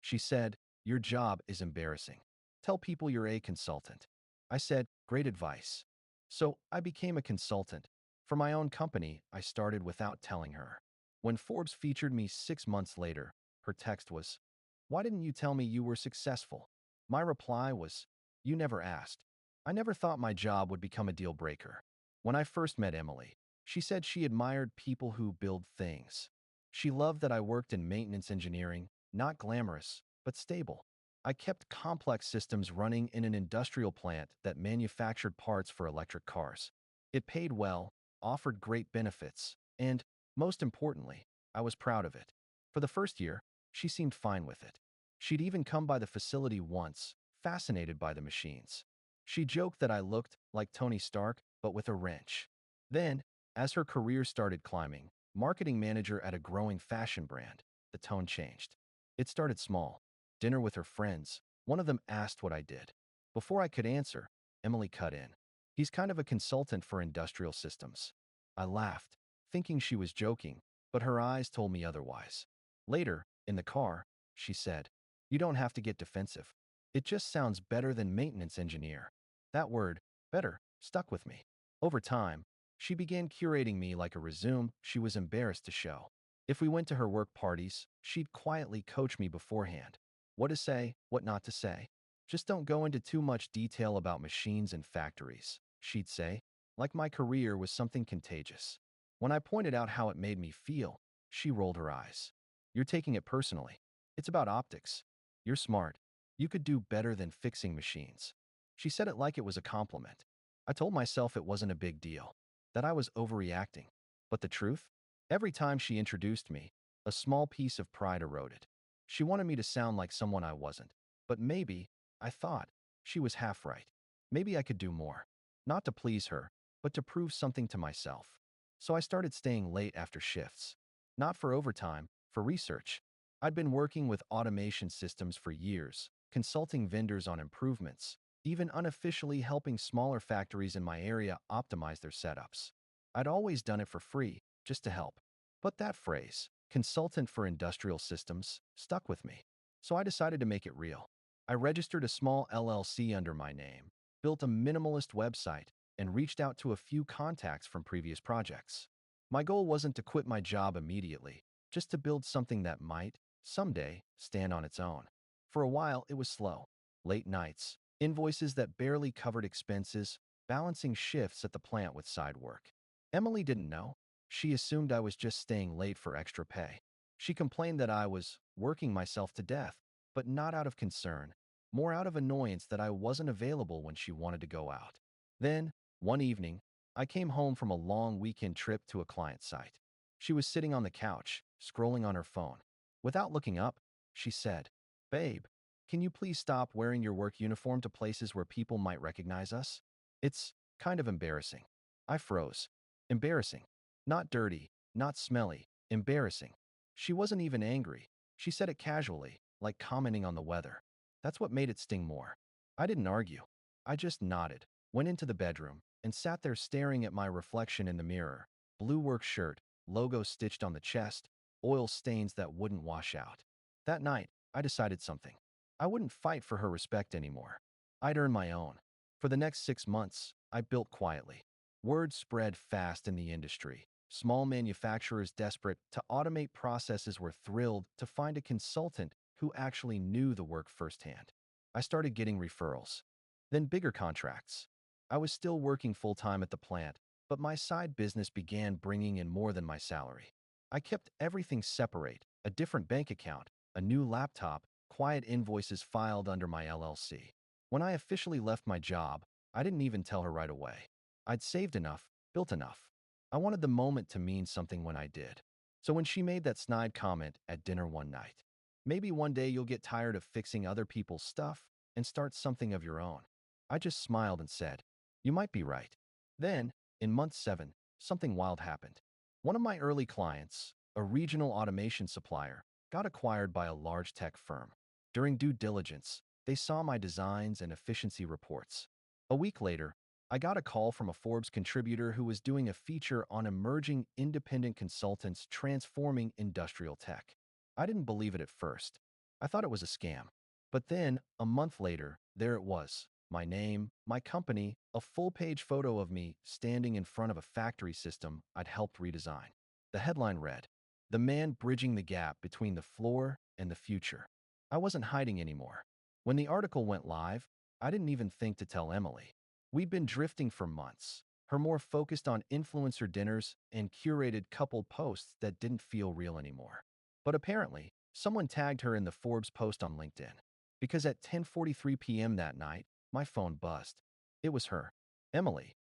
She said, "Your job is embarrassing. Tell people you're a consultant." I said, "Great advice." So I became a consultant. For my own company, I started without telling her. When Forbes featured me 6 months later, her text was, "Why didn't you tell me you were successful?" My reply was, "You never asked." I never thought my job would become a deal breaker. When I first met Emily, she said she admired people who build things. She loved that I worked in maintenance engineering, not glamorous, but stable. I kept complex systems running in an industrial plant that manufactured parts for electric cars. It paid well, offered great benefits, and, most importantly, I was proud of it. For the first year, she seemed fine with it. She'd even come by the facility once, fascinated by the machines. She joked that I looked like Tony Stark, but with a wrench. Then, as her career started climbing, marketing manager at a growing fashion brand, the tone changed. It started small. Dinner with her friends. One of them asked what I did. Before I could answer, Emily cut in. "He's kind of a consultant for industrial systems." I laughed, thinking she was joking, but her eyes told me otherwise. Later, in the car, she said, "You don't have to get defensive. It just sounds better than maintenance engineer." That word, better, stuck with me. Over time, she began curating me like a resume she was embarrassed to show. If we went to her work parties, she'd quietly coach me beforehand. What to say, what not to say. "Just don't go into too much detail about machines and factories," she'd say, like my career was something contagious. When I pointed out how it made me feel, she rolled her eyes. "You're taking it personally. It's about optics. You're smart. You could do better than fixing machines." She said it like it was a compliment. I told myself it wasn't a big deal, that I was overreacting. But the truth? Every time she introduced me, a small piece of pride eroded. She wanted me to sound like someone I wasn't. But maybe, I thought, she was half right. Maybe I could do more. Not to please her, but to prove something to myself. So I started staying late after shifts. Not for overtime, for research. I'd been working with automation systems for years, consulting vendors on improvements, even unofficially helping smaller factories in my area optimize their setups. I'd always done it for free, just to help. But that phrase, consultant for industrial systems, stuck with me. So I decided to make it real. I registered a small LLC under my name, built a minimalist website, and reached out to a few contacts from previous projects. My goal wasn't to quit my job immediately, just to build something that might, someday, stand on its own. For a while, it was slow. Late nights, invoices that barely covered expenses, balancing shifts at the plant with side work. Emily didn't know. She assumed I was just staying late for extra pay. She complained that I was working myself to death, but not out of concern, more out of annoyance that I wasn't available when she wanted to go out. Then, one evening, I came home from a long weekend trip to a client site. She was sitting on the couch, scrolling on her phone. Without looking up, she said, "Babe, can you please stop wearing your work uniform to places where people might recognize us? It's kind of embarrassing." I froze. Embarrassing. Not dirty, not smelly, embarrassing. She wasn't even angry. She said it casually, like commenting on the weather. That's what made it sting more. I didn't argue. I just nodded, went into the bedroom, and sat there staring at my reflection in the mirror. Blue work shirt, logo stitched on the chest, oil stains that wouldn't wash out. That night, I decided something. I wouldn't fight for her respect anymore. I'd earn my own. For the next 6 months, I built quietly. Word spread fast in the industry. Small manufacturers desperate to automate processes were thrilled to find a consultant who actually knew the work firsthand. I started getting referrals. Then bigger contracts. I was still working full-time at the plant, but my side business began bringing in more than my salary. I kept everything separate, a different bank account, a new laptop, quiet invoices filed under my LLC. When I officially left my job, I didn't even tell her right away. I'd saved enough, built enough. I wanted the moment to mean something when I did. So when she made that snide comment at dinner one night, "Maybe one day you'll get tired of fixing other people's stuff and start something of your own," I just smiled and said, "You might be right." Then, in month 7, something wild happened. One of my early clients, a regional automation supplier, got acquired by a large tech firm. During due diligence, they saw my designs and efficiency reports. A week later, I got a call from a Forbes contributor who was doing a feature on emerging independent consultants transforming industrial tech. I didn't believe it at first. I thought it was a scam. But then, a month later, there it was. My name, my company, a full-page photo of me standing in front of a factory system I'd helped redesign. The headline read, "The man bridging the gap between the floor and the future." I wasn't hiding anymore. When the article went live, I didn't even think to tell Emily. We'd been drifting for months, her more focused on influencer dinners and curated couple posts that didn't feel real anymore. But apparently, someone tagged her in the Forbes post on LinkedIn. Because at 10:43 p.m. that night, my phone buzzed. It was her. "Emily,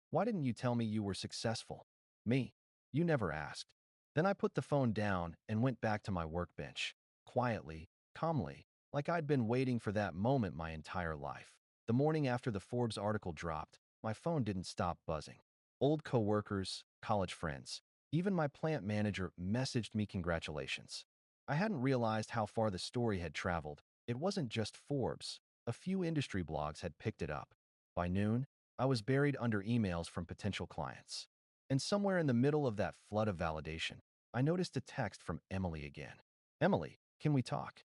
why didn't you tell me you were successful?" "Me. You never asked." Then I put the phone down and went back to my workbench, quietly, calmly, like I'd been waiting for that moment my entire life. The morning after the Forbes article dropped, my phone didn't stop buzzing. Old coworkers, college friends, even my plant manager messaged me congratulations. I hadn't realized how far the story had traveled. It wasn't just Forbes. A few industry blogs had picked it up. By noon, I was buried under emails from potential clients. And somewhere in the middle of that flood of validation, I noticed a text from Emily again. "Emily, can we talk?"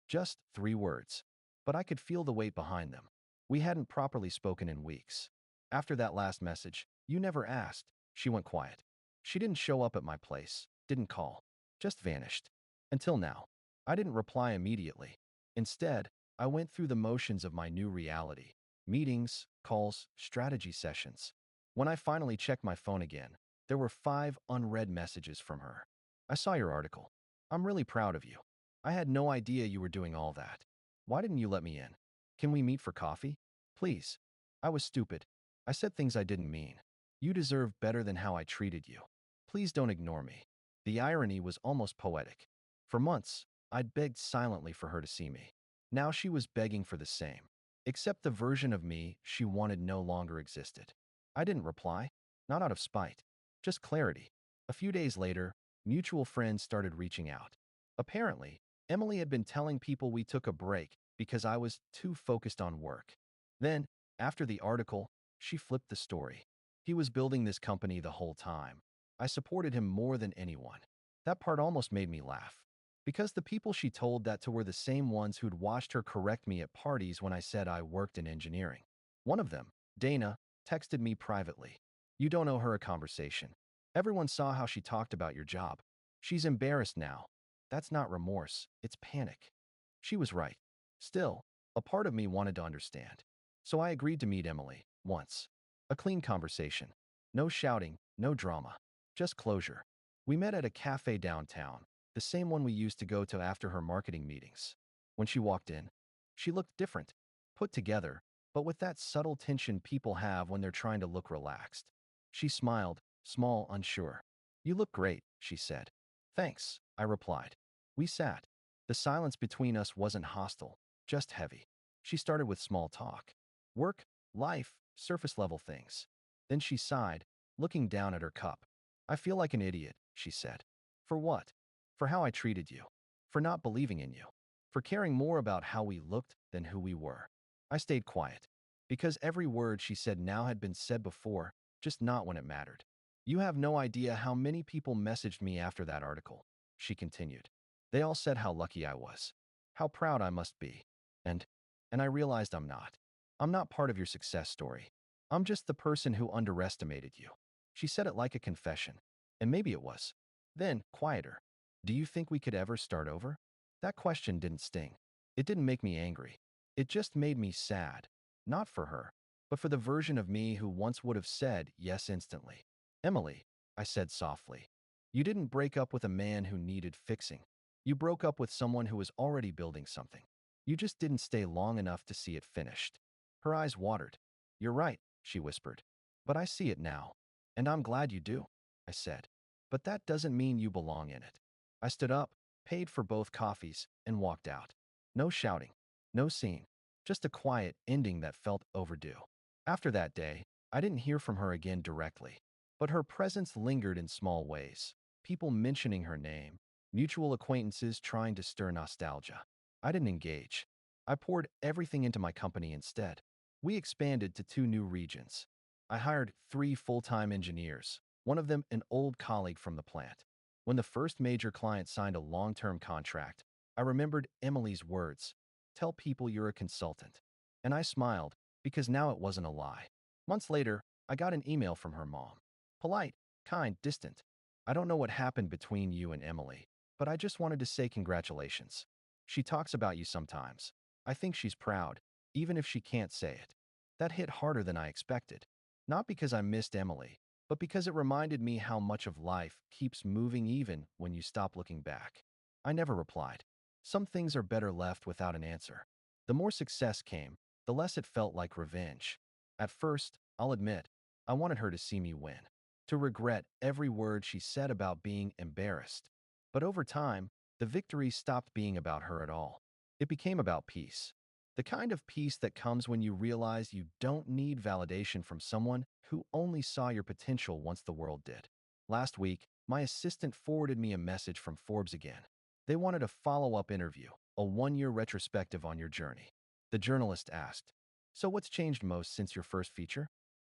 Just 3 words. But I could feel the weight behind them. We hadn't properly spoken in weeks. After that last message, "You never asked," she went quiet. She didn't show up at my place, didn't call, just vanished. Until now. I didn't reply immediately. Instead, I went through the motions of my new reality. Meetings, calls, strategy sessions. When I finally checked my phone again, there were 5 unread messages from her. "I saw your article. I'm really proud of you. I had no idea you were doing all that. Why didn't you let me in? Can we meet for coffee? Please." I was stupid. I said things I didn't mean. "You deserve better than how I treated you. Please don't ignore me." The irony was almost poetic. For months, I'd begged silently for her to see me. Now she was begging for the same. Except the version of me she wanted no longer existed. I didn't reply, not out of spite, just clarity. A few days later, mutual friends started reaching out. Apparently, Emily had been telling people we took a break because I was too focused on work. Then, after the article, she flipped the story. He was building this company the whole time. I supported him more than anyone. That part almost made me laugh. Because the people she told that to were the same ones who'd watched her correct me at parties when I said I worked in engineering. One of them, Dana, texted me privately. "You don't owe her a conversation. Everyone saw how she talked about your job. She's embarrassed now." That's not remorse, it's panic. She was right. Still, a part of me wanted to understand. So I agreed to meet Emily, once. A clean conversation. No shouting, no drama. Just closure. We met at a cafe downtown, the same one we used to go to after her marketing meetings. When she walked in, she looked different, put together, but with that subtle tension people have when they're trying to look relaxed. She smiled, small, unsure. "You look great," she said. "Thanks," I replied. We sat. The silence between us wasn't hostile, just heavy. She started with small talk. Work, life, surface-level things. Then she sighed, looking down at her cup. "I feel like an idiot," she said. "For what?" "For how I treated you. For not believing in you. For caring more about how we looked than who we were." I stayed quiet. Because every word she said now had been said before, just not when it mattered. "You have no idea how many people messaged me after that article," she continued. "They all said how lucky I was. How proud I must be. And, and I realized I'm not. I'm not part of your success story. I'm just the person who underestimated you." She said it like a confession. And maybe it was. Then, quieter. "Do you think we could ever start over?" That question didn't sting. It didn't make me angry. It just made me sad. Not for her, but for the version of me who once would have said yes instantly. "Emily," I said softly, "you didn't break up with a man who needed fixing. You broke up with someone who was already building something. You just didn't stay long enough to see it finished." Her eyes watered. "You're right," she whispered. "But I see it now. And I'm glad you do," I said. "But that doesn't mean you belong in it." I stood up, paid for both coffees, and walked out. No shouting, no scene, just a quiet ending that felt overdue. After that day, I didn't hear from her again directly, but her presence lingered in small ways. People mentioning her name, mutual acquaintances trying to stir nostalgia. I didn't engage. I poured everything into my company instead. We expanded to 2 new regions. I hired 3 full-time engineers, one of them an old colleague from the plant. When the first major client signed a long-term contract, I remembered Emily's words, "Tell people you're a consultant." And I smiled, because now it wasn't a lie. Months later, I got an email from her mom. Polite, kind, distant. "I don't know what happened between you and Emily, but I just wanted to say congratulations. She talks about you sometimes. I think she's proud, even if she can't say it." That hit harder than I expected. Not because I missed Emily, but because it reminded me how much of life keeps moving even when you stop looking back. I never replied. Some things are better left without an answer. The more success came, the less it felt like revenge. At first, I'll admit, I wanted her to see me win, to regret every word she said about being embarrassed. But over time, the victory stopped being about her at all. It became about peace. The kind of peace that comes when you realize you don't need validation from someone who only saw your potential once the world did. Last week, my assistant forwarded me a message from Forbes again. They wanted a follow-up interview, a one-year retrospective on your journey. The journalist asked, "So what's changed most since your first feature?"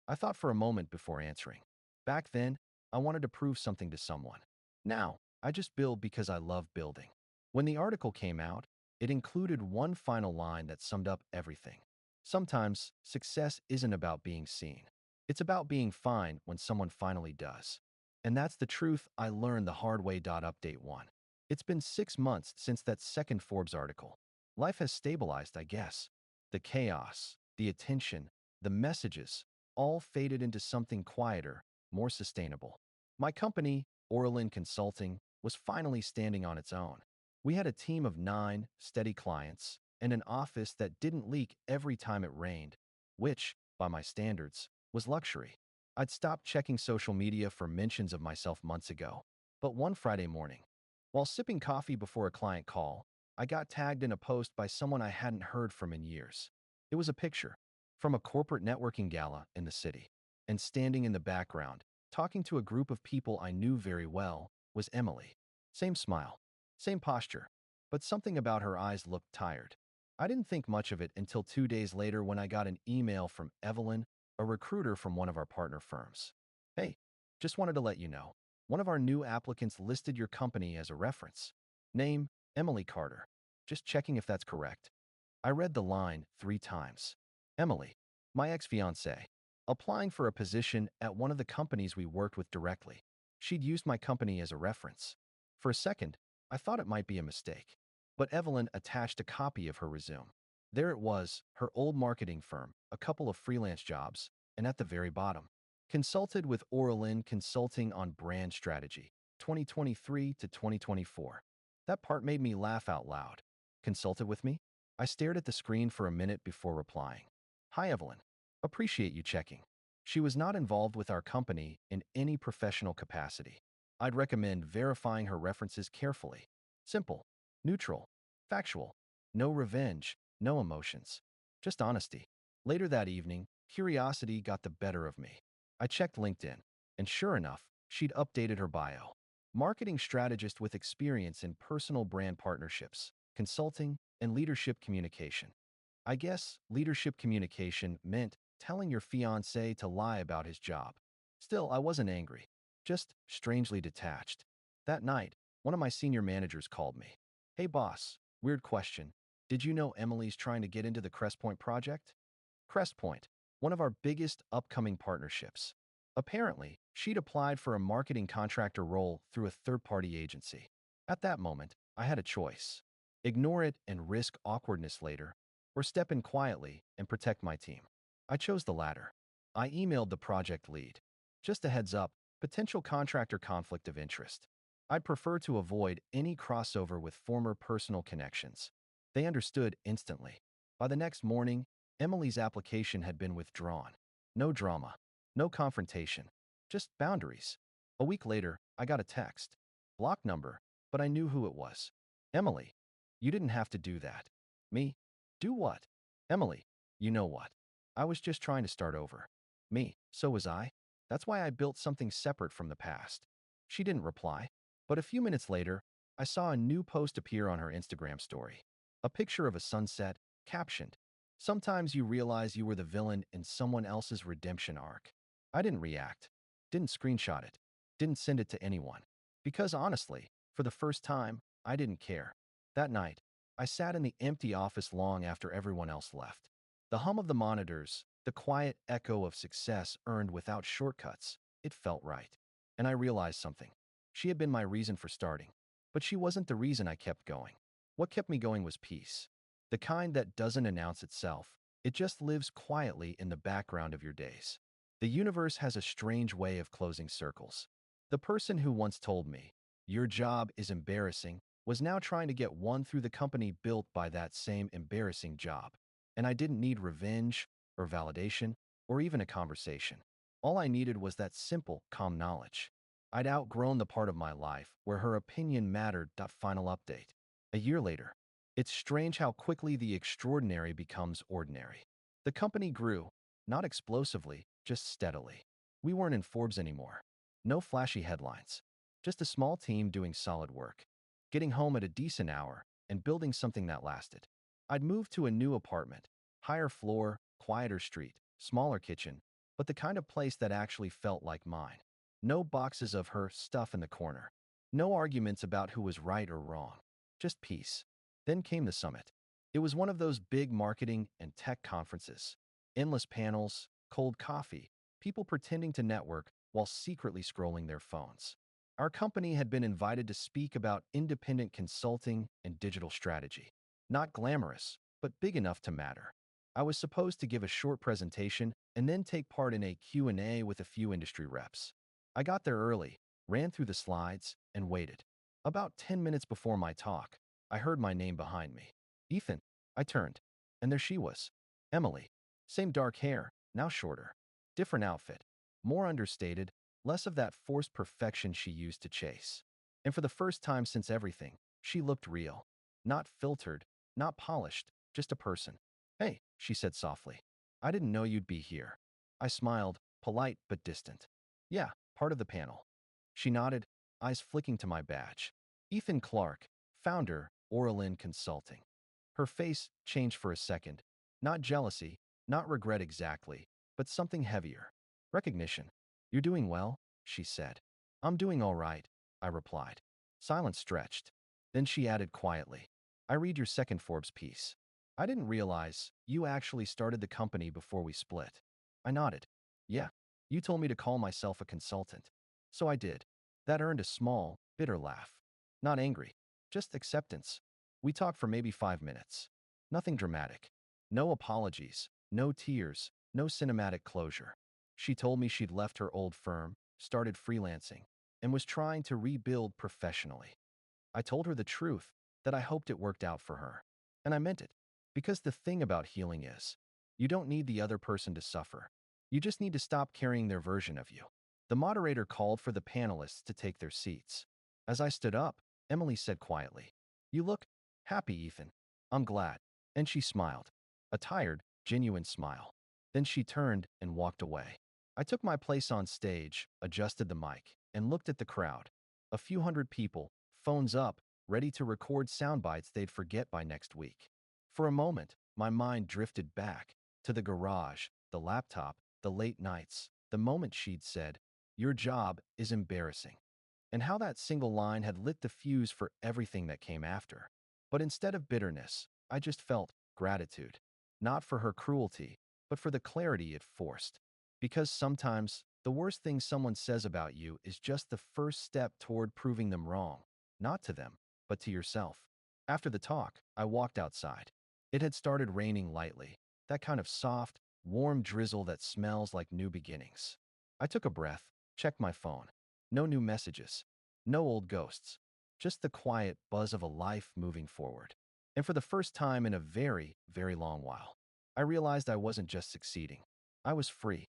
I thought for a moment before answering. Back then, I wanted to prove something to someone. Now, I just build because I love building. When the article came out, it included one final line that summed up everything. Sometimes, success isn't about being seen. It's about being fine when someone finally does. And that's the truth I learned the hard way. Update 1. It's been 6 months since that second Forbes article. Life has stabilized, I guess. The chaos, the attention, the messages, all faded into something quieter, more sustainable. My company, Orlin Consulting, was finally standing on its own. We had a team of 9 steady clients and an office that didn't leak every time it rained, which, by my standards, was luxury. I'd stopped checking social media for mentions of myself months ago. But one Friday morning, while sipping coffee before a client call, I got tagged in a post by someone I hadn't heard from in years. It was a picture from a corporate networking gala in the city. And standing in the background, talking to a group of people I knew very well, was Emily. Same smile, same posture, but something about her eyes looked tired. I didn't think much of it until 2 days later when I got an email from Evelyn, a recruiter from one of our partner firms. "Hey, just wanted to let you know. One of our new applicants listed your company as a reference. Name, Emily Carter. Just checking if that's correct." I read the line 3 times. Emily, my ex-fiancée, applying for a position at one of the companies we worked with directly. She'd used my company as a reference. For a second, I thought it might be a mistake. But Evelyn attached a copy of her resume. There it was, her old marketing firm, a couple of freelance jobs, and at the very bottom, consulted with Orlin Consulting on brand strategy, 2023 to 2024. That part made me laugh out loud. Consulted with me? I stared at the screen for a minute before replying. "Hi, Evelyn. Appreciate you checking." She was not involved with our company in any professional capacity. I'd recommend verifying her references carefully. Simple, neutral, factual. No revenge, no emotions. Just honesty. Later that evening, curiosity got the better of me. I checked LinkedIn, and sure enough, she'd updated her bio. Marketing strategist with experience in personal brand partnerships, consulting, and leadership communication. I guess leadership communication meant telling your fiancé to lie about his job. Still, I wasn't angry, just strangely detached. That night, one of my senior managers called me. "Hey boss, weird question. Did you know Emily's trying to get into the Crestpoint project?" Crestpoint, one of our biggest upcoming partnerships. Apparently, she'd applied for a marketing contractor role through a third-party agency. At that moment, I had a choice. Ignore it and risk awkwardness later, or step in quietly and protect my team. I chose the latter. I emailed the project lead. "Just a heads up, potential contractor conflict of interest. I'd prefer to avoid any crossover with former personal connections." They understood instantly. By the next morning, Emily's application had been withdrawn. No drama, no confrontation, just boundaries. A week later, I got a text. Block number, but I knew who it was. "Emily, you didn't have to do that." Me? Do what? "Emily, you know what? I was just trying to start over." Me? So was I. That's why I built something separate from the past. She didn't reply. But a few minutes later, I saw a new post appear on her Instagram story. A picture of a sunset, captioned, "Sometimes you realize you were the villain in someone else's redemption arc." I didn't react, didn't screenshot it, didn't send it to anyone. Because honestly, for the first time, I didn't care. That night, I sat in the empty office long after everyone else left. The hum of the monitors, the quiet echo of success earned without shortcuts, it felt right. And I realized something. She had been my reason for starting, but she wasn't the reason I kept going. What kept me going was peace. The kind that doesn't announce itself. It just lives quietly in the background of your days. The universe has a strange way of closing circles. The person who once told me, "Your job is embarrassing," was now trying to get one through the company built by that same embarrassing job. And I didn't need revenge or validation or even a conversation. All I needed was that simple, calm knowledge. I'd outgrown the part of my life where her opinion mattered. Final update. A year later. It's strange how quickly the extraordinary becomes ordinary. The company grew, not explosively, just steadily. We weren't in Forbes anymore. No flashy headlines. Just a small team doing solid work, getting home at a decent hour, and building something that lasted. I'd moved to a new apartment, higher floor, quieter street, smaller kitchen, but the kind of place that actually felt like mine. No boxes of her stuff in the corner. No arguments about who was right or wrong. Just peace. Then came the summit. It was one of those big marketing and tech conferences. Endless panels, cold coffee, people pretending to network while secretly scrolling their phones. Our company had been invited to speak about independent consulting and digital strategy. Not glamorous, but big enough to matter. I was supposed to give a short presentation and then take part in a Q&A with a few industry reps. I got there early, ran through the slides, and waited. About 10 minutes before my talk, I heard my name behind me. Ethan. I turned, and there she was. Emily. Same dark hair, now shorter. Different outfit. More understated, less of that forced perfection she used to chase. And for the first time since everything, she looked real. Not filtered, not polished, just a person. "Hey," she said softly. "I didn't know you'd be here." I smiled, polite but distant. "Yeah, part of the panel." She nodded, eyes flicking to my badge. Ethan Clark, founder, Oralin Consulting. Her face changed for a second. Not jealousy, not regret exactly, but something heavier. Recognition. "You're doing well," she said. "I'm doing all right," I replied. Silence stretched. Then she added quietly, "I read your second Forbes piece. I didn't realize you actually started the company before we split." I nodded. "Yeah, you told me to call myself a consultant." So I did. That earned a small, bitter laugh. Not angry, just acceptance. We talked for maybe 5 minutes. Nothing dramatic. No apologies, no tears, no cinematic closure. She told me she'd left her old firm, started freelancing, and was trying to rebuild professionally. I told her the truth, that I hoped it worked out for her. And I meant it. Because the thing about healing is, you don't need the other person to suffer. You just need to stop carrying their version of you. The moderator called for the panelists to take their seats. As I stood up, Emily said quietly, "You look happy, Ethan." "I'm glad." And she smiled. A tired, genuine smile. Then she turned and walked away. I took my place on stage, adjusted the mic, and looked at the crowd. A few hundred people, phones up, ready to record sound bites they'd forget by next week. For a moment, my mind drifted back to the garage, the laptop, the late nights, the moment she'd said, "Your job is embarrassing," and how that single line had lit the fuse for everything that came after. But instead of bitterness, I just felt gratitude. Not for her cruelty, but for the clarity it forced. Because sometimes, the worst thing someone says about you is just the first step toward proving them wrong. Not to them, but to yourself. After the talk, I walked outside. It had started raining lightly, that kind of soft, warm drizzle that smells like new beginnings. I took a breath, checked my phone. No new messages. No old ghosts. Just the quiet buzz of a life moving forward. And for the first time in a very, very long while, I realized I wasn't just succeeding. I was free.